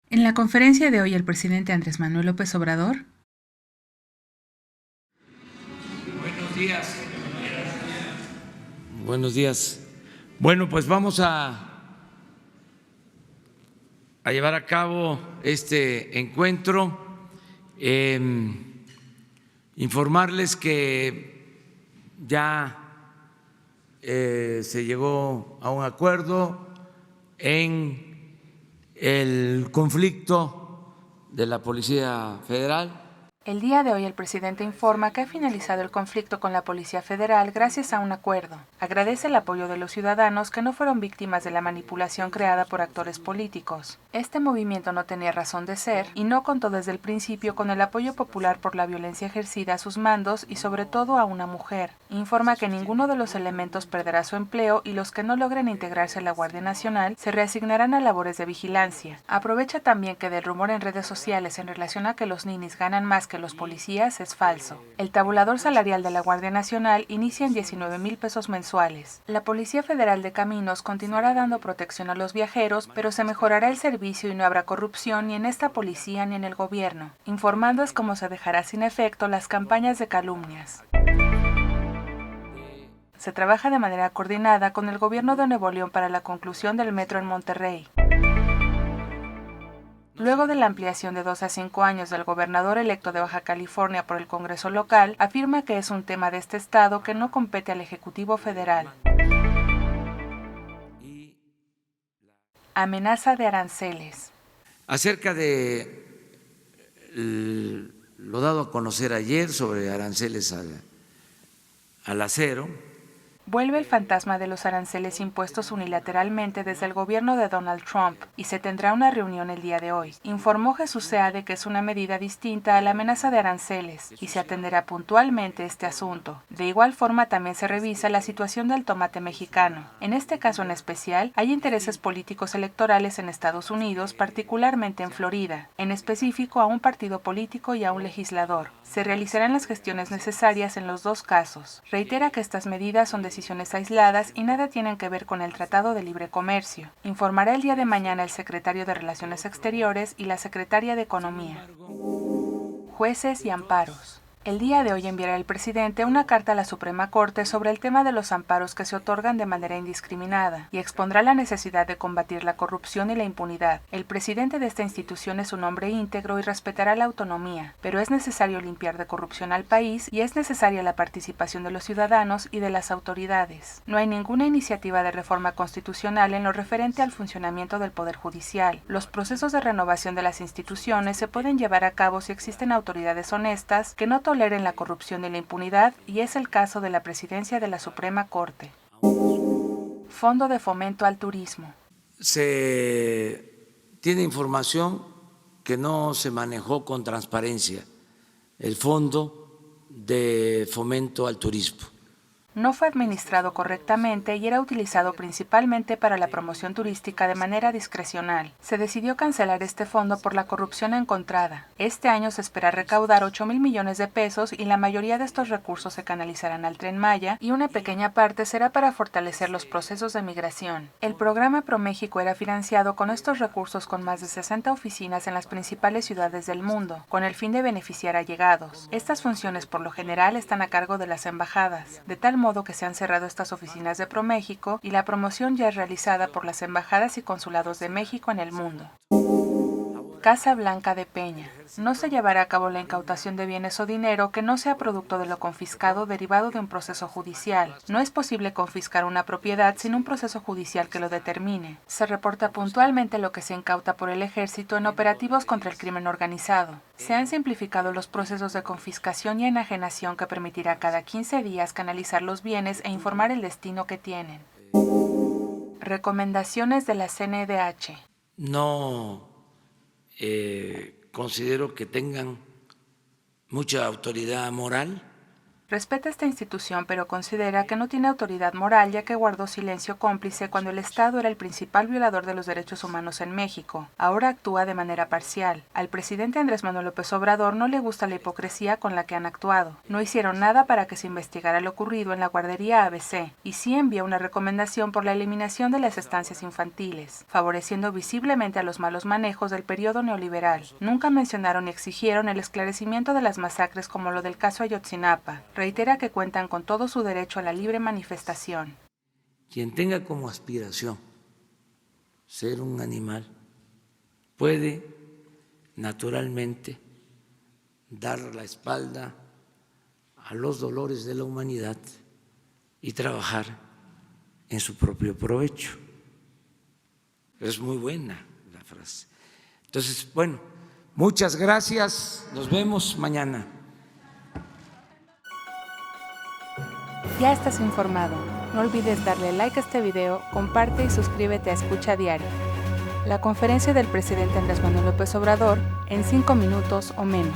En la conferencia de hoy, el presidente Andrés Manuel López Obrador. Buenos días. Buenos días. Bueno, pues vamos a llevar a cabo este encuentro. Informarles que ya se llegó a un acuerdo en el conflicto de la Policía Federal. El día de hoy el presidente informa que ha finalizado el conflicto con la Policía Federal gracias a un acuerdo. Agradece el apoyo de los ciudadanos que no fueron víctimas de la manipulación creada por actores políticos. Este movimiento no tenía razón de ser y no contó desde el principio con el apoyo popular por la violencia ejercida a sus mandos y sobre todo a una mujer. Informa que ninguno de los elementos perderá su empleo y los que no logren integrarse a la Guardia Nacional se reasignarán a labores de vigilancia. Aprovecha también que del rumor en redes sociales en relación a que los ninis ganan más que los policías es falso. El tabulador salarial de la Guardia Nacional inicia en 19,000 pesos mensuales. La Policía Federal de Caminos continuará dando protección a los viajeros, pero se mejorará el servicio y no habrá corrupción ni en esta policía ni en el gobierno. Informando es cómo se dejará sin efecto las campañas de calumnias. Se trabaja de manera coordinada con el gobierno de Nuevo León para la conclusión del metro en Monterrey. Luego de la ampliación de 2 a 5 años del gobernador electo de Baja California por el Congreso local, afirma que es un tema de este estado que no compete al Ejecutivo Federal. Amenaza de aranceles. Acerca de lo dado a conocer ayer sobre aranceles al acero. Vuelve el fantasma de los aranceles impuestos unilateralmente desde el gobierno de Donald Trump y se tendrá una reunión el día de hoy. Informó Jesús Seade que es una medida distinta a la amenaza de aranceles y se atenderá puntualmente este asunto. De igual forma también se revisa la situación del tomate mexicano. En este caso en especial, hay intereses políticos electorales en Estados Unidos, particularmente en Florida, en específico a un partido político y a un legislador. Se realizarán las gestiones necesarias en los dos casos. Reitera que estas medidas son decisiones aisladas y nada tienen que ver con el Tratado de Libre Comercio. Informará el día de mañana el secretario de Relaciones Exteriores y la secretaria de Economía. Jueces y amparos. El día de hoy enviará el presidente una carta a la Suprema Corte sobre el tema de los amparos que se otorgan de manera indiscriminada y expondrá la necesidad de combatir la corrupción y la impunidad. El presidente de esta institución es un hombre íntegro y respetará la autonomía, pero es necesario limpiar de corrupción al país y es necesaria la participación de los ciudadanos y de las autoridades. No hay ninguna iniciativa de reforma constitucional en lo referente al funcionamiento del Poder Judicial. Los procesos de renovación de las instituciones se pueden llevar a cabo si existen autoridades honestas que no toleren la corrupción y la impunidad, y es el caso de la presidencia de la Suprema Corte. Fondo de Fomento al Turismo. Se tiene información que no se manejó con transparencia el Fondo de Fomento al Turismo. No fue administrado correctamente y era utilizado principalmente para la promoción turística de manera discrecional. Se decidió cancelar este fondo por la corrupción encontrada. Este año se espera recaudar 8,000 millones de pesos y la mayoría de estos recursos se canalizarán al Tren Maya y una pequeña parte será para fortalecer los procesos de migración. El programa ProMéxico era financiado con estos recursos con más de 60 oficinas en las principales ciudades del mundo, con el fin de beneficiar a allegados. Estas funciones por lo general están a cargo de las embajadas, de tal modo que se han cerrado estas oficinas de ProMéxico y la promoción ya es realizada por las embajadas y consulados de México en el mundo. Casa Blanca de Peña. No se llevará a cabo la incautación de bienes o dinero que no sea producto de lo confiscado derivado de un proceso judicial. No es posible confiscar una propiedad sin un proceso judicial que lo determine. Se reporta puntualmente lo que se incauta por el ejército en operativos contra el crimen organizado. Se han simplificado los procesos de confiscación y enajenación que permitirá cada 15 días canalizar los bienes e informar el destino que tienen. Recomendaciones de la CNDH. No considero que tengan mucha autoridad moral Respeta esta institución, pero considera que no tiene autoridad moral ya que guardó silencio cómplice cuando el Estado era el principal violador de los derechos humanos en México. Ahora actúa de manera parcial. Al presidente Andrés Manuel López Obrador no le gusta la hipocresía con la que han actuado. No hicieron nada para que se investigara lo ocurrido en la guardería ABC, y sí envía una recomendación por la eliminación de las estancias infantiles, favoreciendo visiblemente a los malos manejos del periodo neoliberal. Nunca mencionaron ni exigieron el esclarecimiento de las masacres como lo del caso Ayotzinapa. Reitera que cuentan con todo su derecho a la libre manifestación. Quien tenga como aspiración ser un animal puede naturalmente dar la espalda a los dolores de la humanidad y trabajar en su propio provecho. Es muy buena la frase. Entonces, bueno, muchas gracias. Nos vemos mañana. Ya estás informado. No olvides darle like a este video, comparte y suscríbete a Escucha Diario. La conferencia del presidente Andrés Manuel López Obrador en 5 minutos o menos.